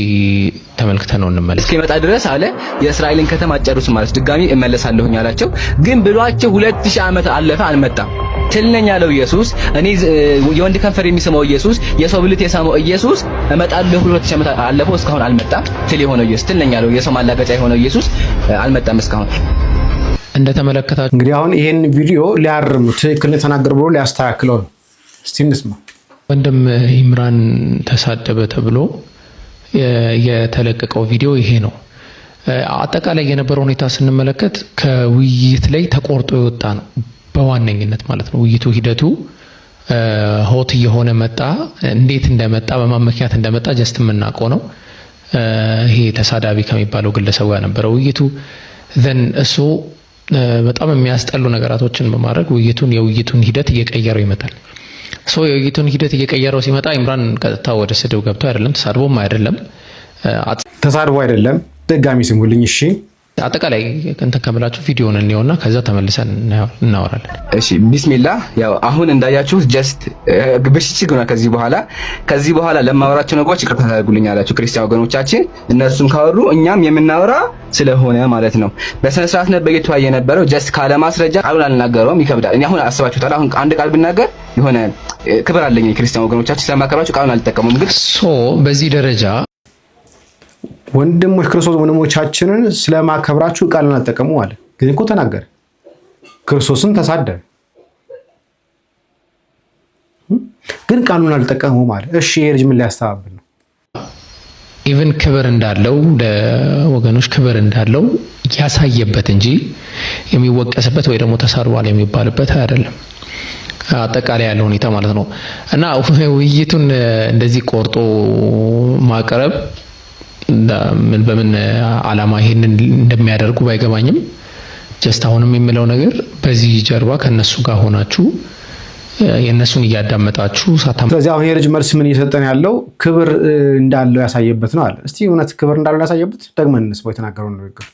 ተመልክተነው እንመለስ። እስኪመጣ ድረስ አለ የእስራኤልን ከተማ አጨርሱ ማለት ድጋሚ እመለሳለሁኝ አላቸው። ግን ብሏቸው 2000 ዓመት አለፈ፣ አልመጣም። ትልነኛ ያለው ኢየሱስ እኔ የወንድ ከንፈር የሚስመው ኢየሱስ የሰው ብልት የሳመው ኢየሱስ እመጣለሁ 2000 ዓመት አለፈው፣ እስካሁን አልመጣም። ትል የሆነው ኢየሱስ ትልነኛ ያለው የሰው ማላገጫ የሆነው ኢየሱስ አልመጣም እስካሁን። እንደተመለከታችሁ እንግዲህ አሁን ይሄን ቪዲዮ ሊያርም ትክክል ተናገር ብሎ ሊያስተካክለው ነው። እስቲ እንስማ። ወንድም ኢምራን ተሳደበ ተብሎ የተለቀቀው ቪዲዮ ይሄ ነው። አጠቃላይ የነበረው ሁኔታ ስንመለከት ከውይይት ላይ ተቆርጦ የወጣ ነው በዋነኝነት ማለት ነው። ውይይቱ ሂደቱ ሆት እየሆነ መጣ። እንዴት እንደመጣ በማን ምክንያት እንደመጣ ጀስት የምናውቀው ነው። ይሄ ተሳዳቢ ከሚባለው ግለሰብ ጋር ነበረ ውይይቱ። ዘን እሱ በጣም የሚያስጠሉ ነገራቶችን በማድረግ የውይይቱን ሂደት እየቀየረው ይመጣል። የውይይቱን ሂደት እየቀየረው ሲመጣ ኢምራን ቀጥታ ወደ ስድብ ገብቶ አይደለም፣ ተሳድቦም አይደለም፣ ተሳድቦ አይደለም። ደጋሚ ስሙልኝ እሺ። አጠቃላይ እንትን ከምላችሁ ቪዲዮውን እንየውና ከዛ ተመልሰን እናወራለን። እሺ ቢስሚላህ። ያው አሁን እንዳያችሁት ጀስት ብሽሽግ ነው። ከዚህ በኋላ ለማወራቸው ነገሮች ይቅርታ ታደርጉልኛላችሁ ክርስቲያን ወገኖቻችን። እነሱም ካወሩ እኛም የምናወራ ስለሆነ ማለት ነው። በስነ ስርዓት ነበር እየተወያየ የነበረው። ጀስት ካለ ማስረጃ ቃሉን አልናገረውም፣ ይከብዳል። እኔ አሁን አስባችሁታል። አሁን አንድ ቃል ብናገር የሆነ ክብር አለኝ ክርስቲያን ወገኖቻችን ስለማከብራችሁ ቃሉን አልጠቀሙም። ግን በዚህ ደረጃ ወንድሞች ክርስቶስ ወንድሞቻችንን ስለማከብራችሁ ቃልን አልጠቀሙ አለ። ግን እኮ ተናገረ፣ ክርስቶስን ተሳደበ፣ ግን ቃሉን አልጠቀሙ ማለት። እሺ ይሄ ልጅ ምን ሊያስተባብል ነው? ኢቭን ክብር እንዳለው ለወገኖች ክብር እንዳለው ያሳየበት እንጂ የሚወቀስበት ወይ ደግሞ ተሳድቧል የሚባልበት አይደለም። አጠቃላይ ያለው ሁኔታ ማለት ነው። እና ውይይቱን እንደዚህ ቆርጦ ማቅረብ በምን ዓላማ ይሄንን እንደሚያደርጉ ባይገባኝም ጀስት አሁንም የሚለው ነገር በዚህ ጀርባ ከነሱ ጋር ሆናችሁ የነሱን እያዳመጣችሁ ስለዚህ አሁን የልጅ መልስ ምን እየሰጠን ያለው ክብር እንዳለው ያሳየበት ነው አለ። እስቲ እውነት ክብር እንዳለው ያሳየበት ደግመን እንስማው የተናገረውን ንግግር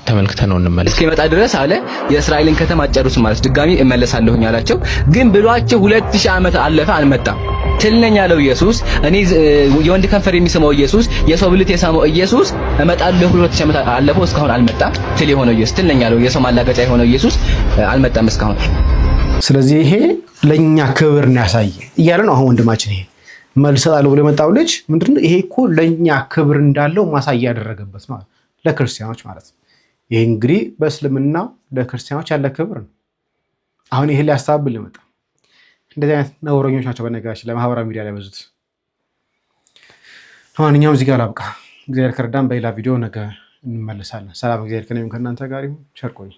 ተመልክተን ነው እንመለስ። እስኪመጣ ድረስ አለ የእስራኤልን ከተማ አጨርሱ ማለት ድጋሚ እመለሳለሁኝ አላቸው። ግን ብሏቸው 2000 ዓመት አለፈ፣ አልመጣም። ትልነኝ ያለው ኢየሱስ፣ እኔ የወንድ ከንፈር የሚስመው ኢየሱስ፣ የሰው ብልት የሳመው ኢየሱስ እመጣለሁ 2000 ዓመት አለፈው፣ እስካሁን አልመጣም። ትል የሆነው ኢየሱስ፣ ትልነኝ ያለው የሰው ማላገጫ የሆነው ኢየሱስ አልመጣም እስካሁን። ስለዚህ ይሄ ለኛ ክብር ነው ያሳየ እያለ ነው አሁን ወንድማችን። ይሄ መልስ አለው ብሎ የመጣው ልጅ ምንድነው? ይሄ እኮ ለኛ ክብር እንዳለው ማሳያ ያደረገበት ነው ለክርስቲያኖች ማለት ነው። ይሄ እንግዲህ በእስልምና ለክርስቲያኖች ያለ ክብር ነው። አሁን ይሄ ሊያስተባብል ይመጣ። እንደዚህ አይነት ነውረኞች ናቸው በነገራችን ለማህበራዊ ሚዲያ ላይ በዙት። ለማንኛውም እዚህ ጋር ላብቃ። እግዚአብሔር ከረዳን በሌላ ቪዲዮ ነገ እንመለሳለን። ሰላም፣ እግዚአብሔር ከእናንተ ጋር ይሁን። ቸር ቆዩ።